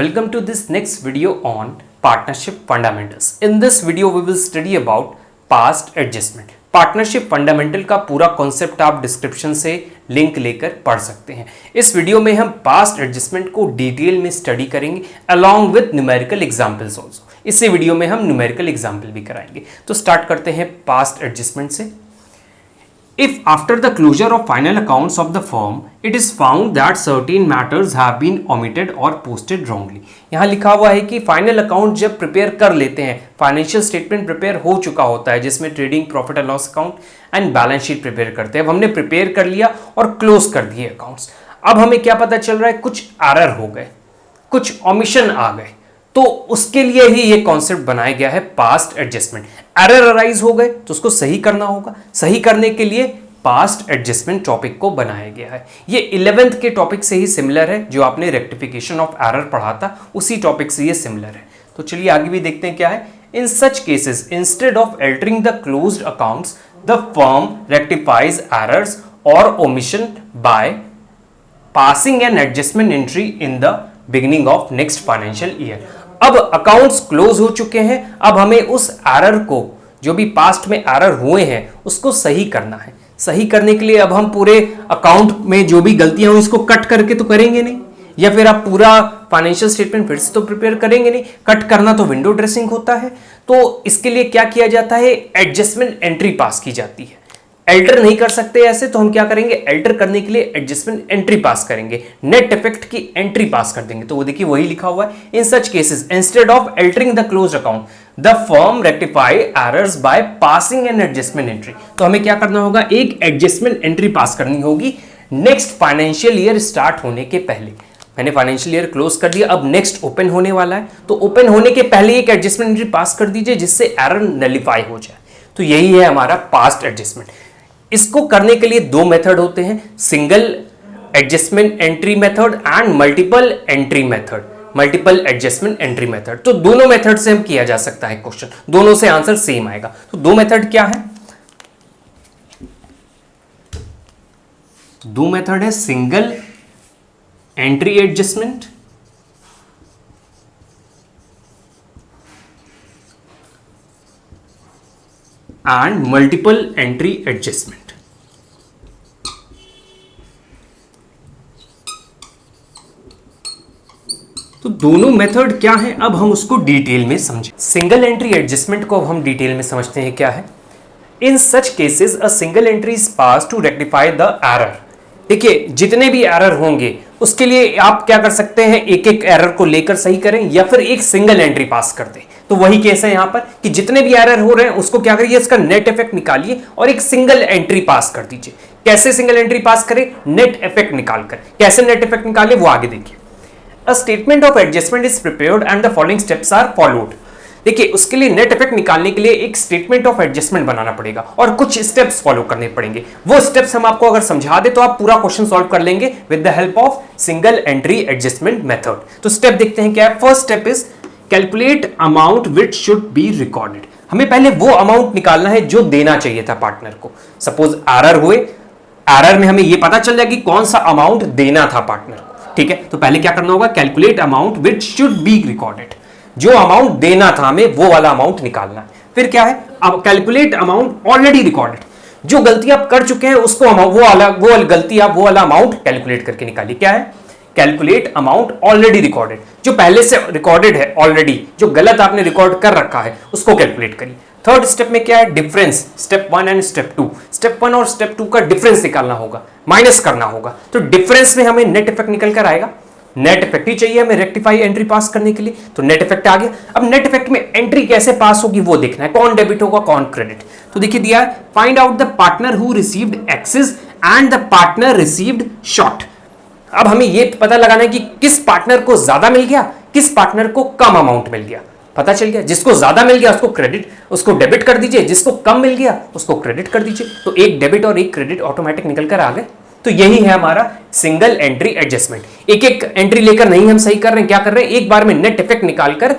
Welcome to this next video on partnership fundamentals. In this video we will study about past adjustment. Partnership fundamental का पूरा concept आप description से link लेकर पढ़ सकते हैं। इस वीडियो में हम पास्ट एडजस्टमेंट को डिटेल में स्टडी करेंगे along with numerical examples also. इसी वीडियो में हम न्यूमेरिकल एग्जांपल भी कराएंगे। तो स्टार्ट करते हैं पास्ट एडजस्टमेंट से। If after the closure of final accounts of the firm, it is found that certain matters have been omitted or posted wrongly. यहाँ लिखा हुआ है कि फाइनल अकाउंट जब प्रिपेयर कर लेते हैं, फाइनेंशियल स्टेटमेंट प्रिपेयर हो चुका होता है जिसमें trading profit and loss account and balance sheet prepare करते हैं। अब हमने प्रिपेयर कर लिया और क्लोज कर दिए अकाउंट्स। अब हमें क्या पता चल रहा है, कुछ एरर हो गए, कुछ ओमिशन आ गए, तो उसके लिए ही ये कॉन्सेप्ट बनाया गया है पास्ट एडजस्टमेंट। एरर अराइज हो गए तो उसको सही करना होगा, सही करने के लिए पास्ट एडजस्टमेंट टॉपिक को बनाया गया है। ये 11th के टॉपिक से ही सिमिलर है, जो आपने रेक्टिफिकेशन ऑफ एरर पढ़ा था उसी टॉपिक से ये सिमिलर है। तो चलिए आगे भी देखते हैं क्या है। In such cases instead of altering the closed accounts the firm rectifies errors और omission by passing an adjustment entry in the beginning of next financial year. अब अकाउंट्स क्लोज हो चुके हैं, अब हमें उस एरर को, जो भी पास्ट में एरर हुए हैं, उसको सही करना है। सही करने के लिए अब हम पूरे अकाउंट में जो भी गलतियां हुई इसको कट करके तो करेंगे नहीं, या फिर आप पूरा फाइनेंशियल स्टेटमेंट फिर से तो प्रिपेयर करेंगे नहीं। कट करना तो विंडो ड्रेसिंग होता है। तो इसके लिए क्या किया जाता है, एडजस्टमेंट एंट्री पास की जाती है। एल्टर नहीं कर सकते ऐसे, तो हम क्या करेंगे, एल्टर करने के लिए एडजस्टमेंट एंट्री पास करेंगे, नेट इफेक्ट की एंट्री पास कर देंगे। तो वो देखिए वही लिखा हुआ है, in such cases instead of altering the closed account the firm rectify errors by passing an adjustment entry. तो हमें क्या करना होगा, एक एडजस्टमेंट एंट्री पास करनी होगी नेक्स्ट फाइनेंशियल ईयर स्टार्ट होने के पहले। मैंने फाइनेंशियल ईयर क्लोज कर दिया, अब नेक्स्ट ओपन होने वाला है, तो ओपन होने के पहले एक एडजस्टमेंट एंट्री पास कर दीजिए जिससे एरर नलिफाई हो जाए। तो यही है हमारा पास्ट एडजस्टमेंट। इसको करने के लिए दो मेथड होते हैं, single adjustment entry method and multiple entry method, multiple adjustment entry method. तो दोनों मेथड से हम किया जा सकता है क्वेश्चन, दोनों से आंसर सेम आएगा। तो दो मेथड क्या है, दो मेथड है single entry adjustment and multiple entry adjustment. तो दोनों मेथड क्या है, अब हम उसको डिटेल में समझें। सिंगल एंट्री एडजस्टमेंट को अब हम डिटेल में समझते हैं क्या है। In such cases a single entry is pass to rectify the error. देखिए जितने भी एरर होंगे उसके लिए आप क्या कर सकते हैं, एक एक एरर को लेकर सही करें या फिर एक सिंगल एंट्री पास कर दें। तो वही केस है यहां पर कि जितने भी एरर हो रहे हैं उसको क्या करिए, इसका नेट इफेक्ट निकालिए और एक सिंगल एंट्री पास कर दीजिए। कैसे सिंगल एंट्री पास करें, नेट इफेक्ट निकालकर। कैसे नेट इफेक्ट निकाले वो आगे देखिए। A statement of adjustment is prepared and the following steps are followed। देखिए उसके लिए नेट इफेक्ट निकालने के लिए एक स्टेटमेंट ऑफ एडजस्टमेंट बनाना पड़ेगा और कुछ स्टेप्स फॉलो करने पड़ेंगे। वो स्टेप्स हम आपको अगर समझा दे तो आप पूरा क्वेश्चन सॉल्व कर लेंगे with the help of single entry adjustment method. तो स्टेप देखते हैं क्या है। First step is calculate amount which should be recorded. हमें पहले वो अमाउंट निकालना है जो देना चाहिए था पार्टनर को। सपोज एरर हुए, एरर में हमें ये पता चल जाए कि कौन सा अमाउंट देना था पार्टनर को। ठीक है, तो पहले क्या करना होगा, calculate amount which should be recorded. जो अमाउंट देना था हमें वो वाला अमाउंट निकालना है। फिर क्या है, अब कैलकुलेट अमाउंट ऑलरेडी रिकॉर्डेड। जो गलती आप कर चुके हैं उसको वो गलती आप वो वाला अमाउंट कैलकुलेट करके निकालिए। क्या है, कैलकुलेट अमाउंट ऑलरेडी रिकॉर्डेड। जो पहले से रिकॉर्डेड है ऑलरेडी, जो गलत आपने रिकॉर्ड कर रखा है उसको कैलकुलेट करिए। थर्ड स्टेप में क्या है, difference. Step 1 and step 2, step 1 और स्टेप 2 का डिफरेंस निकालना होगा, माइनस करना होगा। तो डिफरेंस में हमें नेट इफेक्ट निकल कर आएगा। नेट इफेक्ट ही चाहिए हमें रेक्टिफाई एंट्री पास करने के लिए, तो नेट इफेक्ट आ गया। अब नेट इफेक्ट में एंट्री कैसे पास होगी वो देखना है, कौन डेबिट होगा कौन क्रेडिट। तो देखिए दिया है, find out the partner who received excess and the partner received short. अब हमें यह पता लगाना है कि किस पार्टनर को ज्यादा मिल गया, किस पार्टनर को कम अमाउंट मिल गया। पता चल गया, जिसको ज्यादा मिल गया उसको डेबिट कर दीजिए, जिसको कम मिल गया उसको क्रेडिट कर दीजिए। तो एक डेबिट और एक क्रेडिट ऑटोमेटिक निकल कर आ गए। तो यही है हमारा सिंगल एंट्री एडजस्टमेंट। एक एक एंट्री लेकर नहीं हम सही कर रहे हैं, क्या कर रहे हैं, एक बार में नेट इफेक्ट निकालकर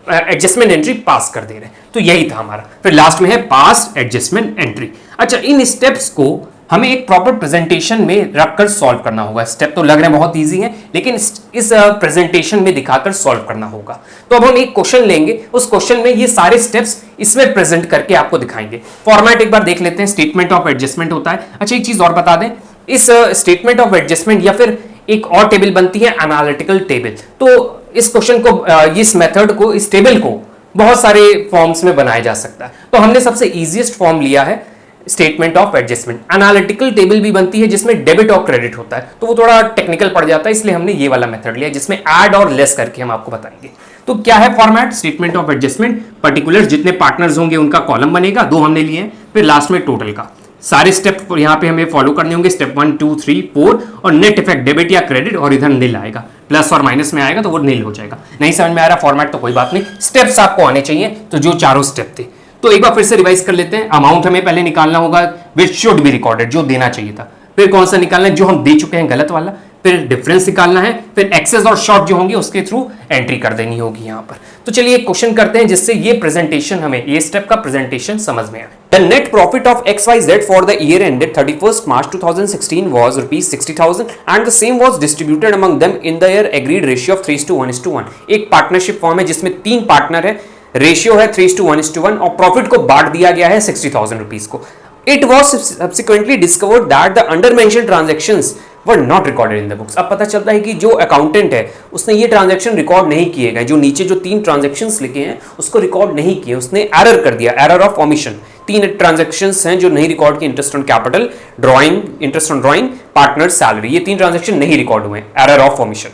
एडजस्टमेंट एंट्री पास कर दे रहे हैं। तो यही था हमारा। फिर लास्ट में है पास्ट एडजस्टमेंट एंट्री। अच्छा, इन स्टेप्स को हमें एक प्रॉपर प्रेजेंटेशन में रखकर सॉल्व करना होगा। स्टेप तो लग रहे हैं बहुत इजी है, लेकिन इस प्रेजेंटेशन में दिखाकर सॉल्व करना होगा। तो अब हम एक क्वेश्चन लेंगे, उस क्वेश्चन में ये सारे स्टेप्स इसमें प्रेजेंट करके आपको दिखाएंगे। फॉर्मेट एक बार देख लेते हैं। स्टेटमेंट ऑफ एडजस्टमेंट होता है। अच्छा, एक चीज और बता दें, इस स्टेटमेंट ऑफ एडजस्टमेंट या फिर एक और टेबल बनती है एनालिटिकल टेबल। तो इस क्वेश्चन को, इस मेथड को, इस टेबल को बहुत सारे फॉर्म्स में बनाया जा सकता है। तो हमने सबसे इजीएस्ट फॉर्म लिया है statement of adjustment. Analytical table भी बनती है जिसमें डेबिट और क्रेडिट होता है, तो वो थोड़ा टेक्निकल पड़ जाता है, इसलिए हमने ये वाला मेथड लिया जिसमें ऐड और लेस करके हम आपको बताएंगे। तो क्या है format statement of adjustment? Particular जितने पार्टनर्स होंगे उनका कॉलम बनेगा, 2 हमने लिए हैं, फिर लास्ट में टोटल का सारे स्टेप यहाँ पे हमें फॉलो करने होंगे। स्टेप 1 2 3 4 और नेट इफेक्ट डेबिट या क्रेडिट, और इधर नील आएगा, प्लस और माइनस में आएगा तो वो नील हो जाएगा। नहीं समझ में आ रहा फॉर्मेट तो कोई बात नहीं, स्टेप्स आपको आने चाहिए। तो जो चारों स्टेप थे, तो एक बार फिर से रिवाइज कर लेते हैं। अमाउंट हमें पहले निकालना होगा विच शुड बी रिकॉर्डेड, जो देना चाहिए था। फिर कौन सा निकालना है? जो हम दे चुके हैं गलत वाला। फिर डिफरेंस निकालना है। फिर एक्सेस और शॉर्ट जो होंगे उसके थ्रू एंट्री कर देनी होगी यहाँ पर। तो चलिए एक क्वेश्चन करते हैं जिससे ये प्रेजेंटेशन, हमें ये स्टेप का प्रेजेंटेशन समझ में आए। The net profit of XYZ for the year ended 31st March 2016 was ₹60,000 and the same was distributed among them in the year agreed ratio of 3:1:1। एक पार्टनरशिप फॉर्म है जिसमें 3 पार्टनर है, रेशियो है 3:1:1 और प्रॉफिट को बांट दिया गया है ₹60,000 को। It was subsequently discovered that the under-mentioned transactions were not recorded in the books। अब पता चलता है कि जो अकाउंटेंट है उसने ये ट्रांजैक्शन रिकॉर्ड नहीं किए गए, जो नीचे जो 3 ट्रांजैक्शंस लिखे हैं उसको रिकॉर्ड नहीं किए, उसने एरर कर दिया, एरर ऑफ ओमिशन। 3 ट्रांजैक्शंस हैं जो नहीं रिकॉर्ड किए, interest on capital, drawing, interest on drawing, partner salary, ये 3 ट्रांजैक्शन नहीं रिकॉर्ड हुए, error of omission.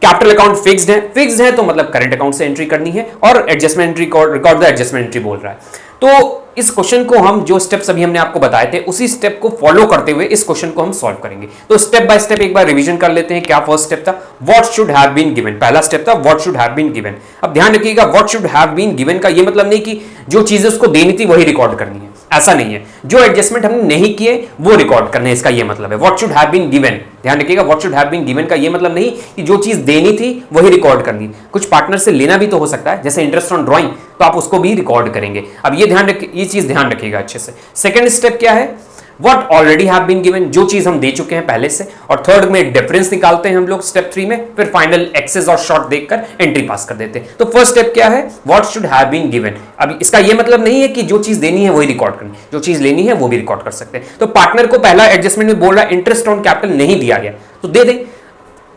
Capital account fixed है तो मतलब करंट अकाउंट से एंट्री करनी है, और adjustment entry record the adjustment entry बोल रहा है। तो इस क्वेश्चन को हम, जो स्टेप्स अभी हमने आपको बताए थे उसी स्टेप को फॉलो करते हुए इस क्वेश्चन को हम सॉल्व करेंगे। तो स्टेप बाय स्टेप एक बार रिवीजन कर लेते हैं। क्या फर्स्ट स्टेप था? What should have been given. पहला स्टेप था what should have been given. अब ध्यान रखिएगा, what should have been given का ये मतलब नहीं कि जो चीजें उसको देनी थी वही रिकॉर्ड करनी है, ऐसा नहीं है। जो एडजस्टमेंट हमने नहीं किए वो रिकॉर्ड करने, इसका ये मतलब है। What should have been given, ध्यान रखिएगा, what should have been given का ये मतलब नहीं कि जो चीज देनी थी वही रिकॉर्ड करनी। कुछ पार्टनर से लेना भी तो हो सकता है, जैसे इंटरेस्ट ऑन ड्रॉइंग, तो आप उसको भी रिकॉर्ड करेंगे। अब ये चीज ध्यान रखिएगा अच्छे से। सेकंड स्टेप क्या है? What already have been given, जो चीज हम दे चुके हैं पहले से। और थर्ड में डिफरेंस निकालते हैं हम लोग स्टेप 3 में। फिर फाइनल एक्सेस और शॉर्ट देखकर एंट्री पास कर देते हैं। तो फर्स्ट स्टेप क्या है? What should have been given. अब इसका ये मतलब नहीं है कि जो चीज देनी है वही रिकॉर्ड करनी, जो चीज लेनी है वो भी रिकॉर्ड कर सकते हैं। तो पार्टनर को पहला एडजस्टमेंट में बोल रहा है इंटरेस्ट ऑन कैपिटल नहीं दिया गया तो दे दे।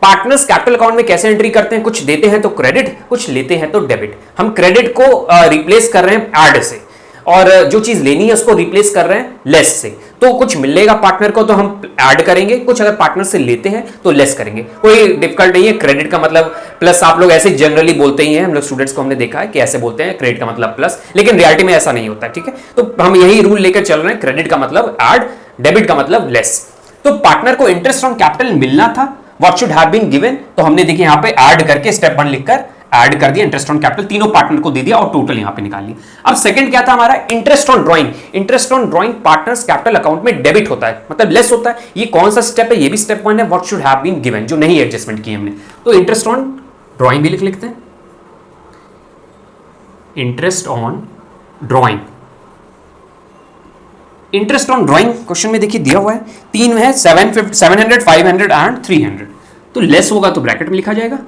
पार्टनर्स कैपिटल अकाउंट में कैसे एंट्री करते हैं? कुछ देते हैं तो क्रेडिट, कुछ लेते हैं तो डेबिट। हम क्रेडिट को रिप्लेस कर रहे हैं ऐड से, और जो चीज लेनी है उसको रिप्लेस कर रहे हैं लेस से। तो कुछ मिलेगा पार्टनर को तो हम ऐड करेंगे, कुछ अगर पार्टनर से लेते हैं तो लेस करेंगे। कोई डिफिकल्ट नहीं है। क्रेडिट का मतलब प्लस, आप लोग ऐसे जनरली बोलते ही हैं, हम लोग स्टूडेंट्स को हमने देखा है कि ऐसे बोलते हैं क्रेडिट का मतलब प्लस, लेकिन रियलिटी में ऐसा नहीं होता है, ठीक है। तो हम यही रूल लेकर चल रहे हैं, क्रेडिट का मतलब ऐड, डेबिट का मतलब लेस। तो पार्टनर को इंटरेस्ट ऑन कैपिटल मिलना था, what should have been given, तो हमने देखिए यहां पे ऐड करके स्टेप 1 लिखकर ऐड कर दिया, इंटरेस्ट ऑन कैपिटल तीनों पार्टनर को दे दिया और टोटल यहां पे निकाल लिया। अब सेकंड क्या था हमारा? Interest on drawing. Interest on drawing partners capital account में डेबिट होता है, मतलब लेस होता है। ये कौन सा स्टेप है? ये भी स्टेप 1 है, what should have been given, जो नहीं एडजस्टमेंट की हमने। तो इंटरेस्ट ऑन ड्रॉइंग भी लिख लेते हैं, interest on drawing. Interest on drawing question में देखिए दिया हुआ है, 3 है, 700, 500 एंड 300। तो लेस होगा तो ब्रैकेट में लिखा जाएगा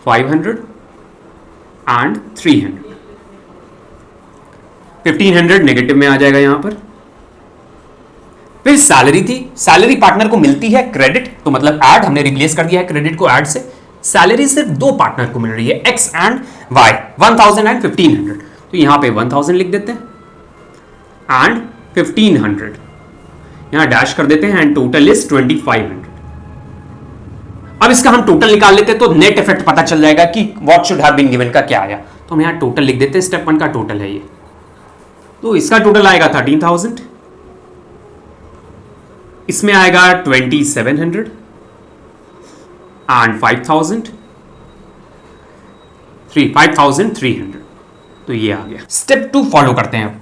500 एंड 300। 1500 नेगेटिव में आ जाएगा यहां पर। फिर सैलरी थी, सैलरी पार्टनर को मिलती है क्रेडिट, तो मतलब ऐड, हमने रिप्लेस कर दिया है क्रेडिट को ऐड से। सैलरी सिर्फ 2 पार्टनर को मिल रही है, एक्स एंड वाई, 1000 एंड 1500। तो यहां पे 1000 लिख देते हैं एंड 1500 यहां डैश कर देते हैं, एंड टोटल इज 2500। अब इसका हम टोटल निकाल लेते हैं तो नेट इफेक्ट पता चल जाएगा कि what should have been given का क्या आया। तो हम यहां टोटल लिख देते हैं, स्टेप 1 का टोटल है ये। तो इसका टोटल आएगा 13,000, इसमें आएगा 2700 एंड 5300। तो ये आ गया। स्टेप 2 फॉलो करते हैं।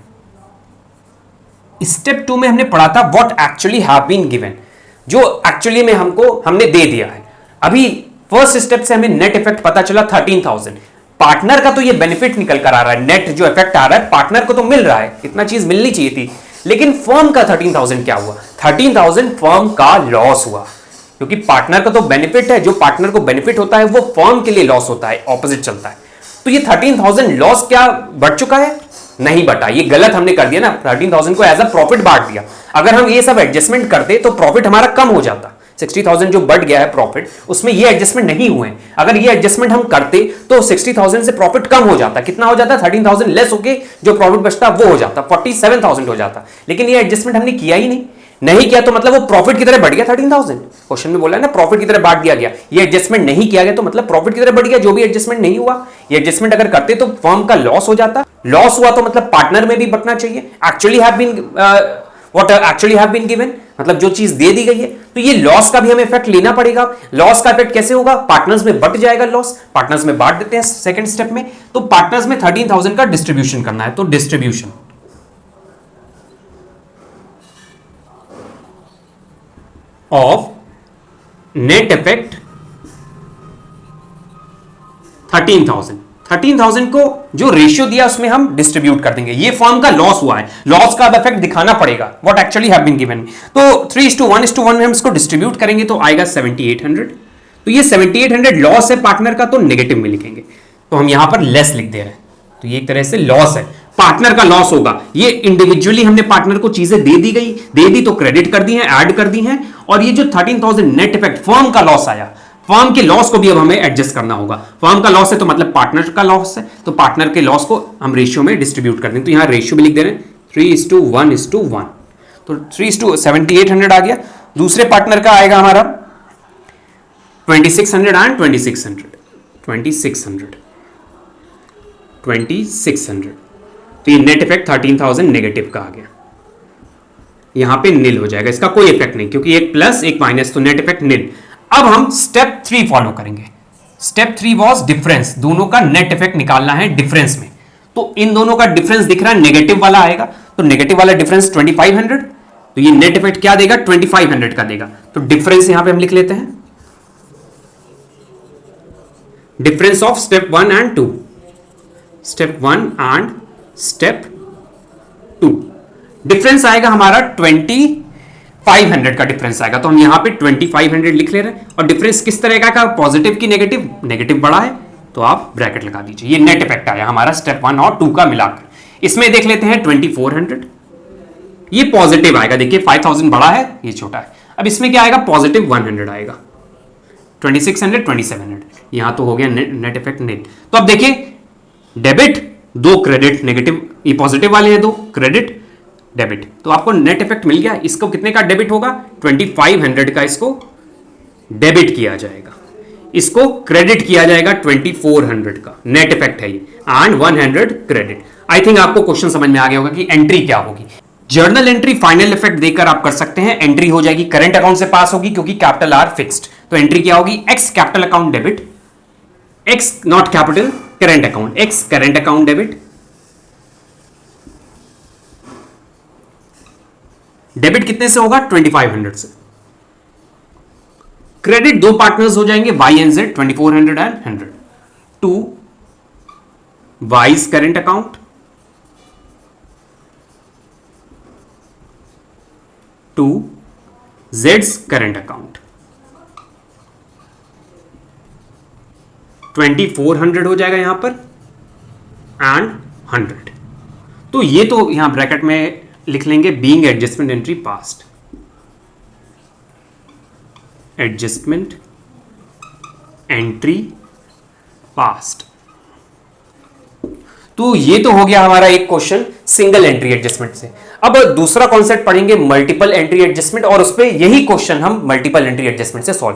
स्टेप 2 में हमने पढ़ा था what actually have been given, जो एक्चुअली में हमने दे दिया है। अभी फर्स्ट स्टेप से हमें नेट इफेक्ट पता चला 13,000। पार्टनर का तो ये बेनिफिट निकल कर आ रहा है, नेट जो इफेक्ट आ रहा है पार्टनर को तो मिल रहा है, इतना चीज मिलनी चाहिए थी, लेकिन फर्म का 13,000 क्या हुआ? 13,000 फर्म का लॉस हुआ, क्योंकि पार्टनर का तो बेनिफिट है, जो पार्टनर को बेनिफिट होता है वो फर्म के लिए लॉस होता है, ऑपोजिट चलता है। तो ये 13,000 लॉस क्या बढ़ चुका है? नहीं बटा, ये गलत हमने कर दिया ना, 13,000 को एज अ प्रॉफिट बांट दिया। अगर हम ये सब एडजस्टमेंट करते तो प्रॉफिट हमारा कम हो जाता। 60,000 जो बढ़ गया है प्रॉफिट, उसमें ये एडजस्टमेंट नहीं हुए। अगर ये एडजस्टमेंट हम करते तो 60,000 से प्रॉफिट कम हो जाता। कितना हो जाता? 13,000 लेस होके जो प्रॉफिट बचता वो हो जाता, 47,000 हो जाता। लेकिन ये एडजस्टमेंट हमने किया ही नहीं किया, तो मतलब वो प्रॉफिट की तरह बढ़ गया 13,000। क्वेश्चन में बोला है ना, प्रॉफिट की तरह बांट दिया गया। ये एडजस्टमेंट नहीं किया गया तो मतलब प्रॉफिट की तरह बढ़ गया। जो भी एडजस्टमेंट नहीं हुआ, ये एडजस्टमेंट अगर करते तो फर्म का लॉस हो जाता। लॉस हुआ तो मतलब पार्टनर में भी बटना चाहिए। Actually have been what actually have been given, मतलब जो चीज दे दी गई है, तो ये लॉस का भी हमें इफेक्ट लेना पड़ेगा। लॉस का इफेक्ट कैसे होगा? पार्टनर्स में बट जाएगा लॉस, पार्टनर्स में बांट देते हैं सेकंड स्टेप में। तो पार्टनर्स में 13,000 का डिस्ट्रीब्यूशन करना है, तो डिस्ट्रीब्यूशन ऑफ नेट इफेक्ट 13,000 को जो रेशियो दिया उसमें हम डिस्ट्रीब्यूट कर देंगे। ये फर्म का लॉस हुआ है, लॉस का अब इफेक्ट दिखाना पड़ेगा, what actually have been given. तो 3:1:1 में हम इसको डिस्ट्रीब्यूट करेंगे तो आएगा 7,800। तो ये 7,800 लॉस है पार्टनर का, तो नेगेटिव में लिखेंगे। तो हम यहां पर लेस लिख दे रहे हैं, तो ये एक तरह से लॉस है, पार्टनर का लॉस होगा। ये इंडिविजुअली हमने पार्टनर को चीजें दे दी तो क्रेडिट कर दी हैं, ऐड कर दी हैं। और ये जो 13,000 नेट इफेक्ट फर्म का लॉस आया, फर्म के लॉस को भी अब हमें एडजस्ट करना होगा। फर्म का लॉस है तो मतलब पार्टनर का लॉस है, तो पार्टनर के लॉस को हम रेशियो में डिस्ट्रीब्यूट कर दें। तो यहां रेशियो भी लिख दे रहे हैं 3:1:1। तो 3:7,800 आ गया। दूसरे पार्टनर का आएगा हमारा 2,600 एंड 2,600। तो ये नेट इफेक्ट 13,000 नेगेटिव का आ गया, यहां पे निल हो जाएगा, इसका कोई इफेक्ट नहीं, क्योंकि एक प्लस एक माइनस, तो नेट इफेक्ट निल। अब हम स्टेप 3 फॉलो करेंगे। स्टेप 3 वॉज डिफरेंस, दोनों का नेट इफेक्ट निकालना है डिफरेंस में। तो इन दोनों का डिफरेंस दिख रहा है, नेगेटिव वाला आएगा, तो नेगेटिव वाला डिफरेंस 2,500, तो ये नेट इफेक्ट क्या देगा? 2,500 का देगा। तो डिफरेंस यहां पे हम लिख लेते हैं, difference of step 1 and 2, step 1 and step 2। Difference आएगा हमारा 2,500 का डिफरेंस आएगा, तो हम यहां पे 2,500 लिख ले रहे हैं। और डिफरेंस किस तरह का? पॉजिटिव की नेगेटिव? नेगेटिव बड़ा है तो आप ब्रैकेट लगा दीजिए। ये नेट इफेक्ट आया हमारा स्टेप 1 और 2 का मिलाकर। इसमें देख लेते हैं 2,400, ये पॉजिटिव आएगा। देखिए 5,000 बड़ा है, ये छोटा है। अब इसमें क्या आएगा? पॉजिटिव 100 आएगा। 2,600, 2,700, यहां तो हो गया नेट इफेक्ट नेट। तो अब देखिए डेबिट, 2 क्रेडिट, नेगेटिव, ये पॉजिटिव वाले हैं, 2 क्रेडिट डेबिट, तो आपको नेट इफेक्ट मिल गया। इसको कितने का डेबिट होगा? 2,500 का इसको डेबिट किया जाएगा, इसको क्रेडिट किया जाएगा 2,400 का। नेट इफेक्ट है ये, एंड 100 क्रेडिट। आई थिंक आपको क्वेश्चन समझ में आ गया होगा कि एंट्री क्या होगी। जर्नल एंट्री फाइनल इफेक्ट देकर आप कर सकते हैं। एंट्री हो जाएगी करंट अकाउंट से पास होगी, क्योंकि कैपिटल आर फिक्स्ड। तो एंट्री क्या होगी? X capital account debit, x not capital current account, x current account debit, debit कितने से होगा? 2,500 से। क्रेडिट 2 पार्टनर्स हो जाएंगे, Y and Z, 2,400 and 100, to Y's current account, to जेड्स करंट अकाउंट। 2,400 हो जाएगा यहां पर एंड 100। तो ये तो यहां ब्रैकेट में लिख लेंगे, being adjustment entry past, adjustment entry past. तो ये तो हो गया हमारा एक क्वेश्चन सिंगल एंट्री एडजस्टमेंट से। अब दूसरा कॉन्सेप्ट पढ़ेंगे मल्टीपल एंट्री एडजस्टमेंट, और उस पर यही क्वेश्चन हम मल्टीपल एंट्री एडजस्टमेंट से सॉल्व करेंगे।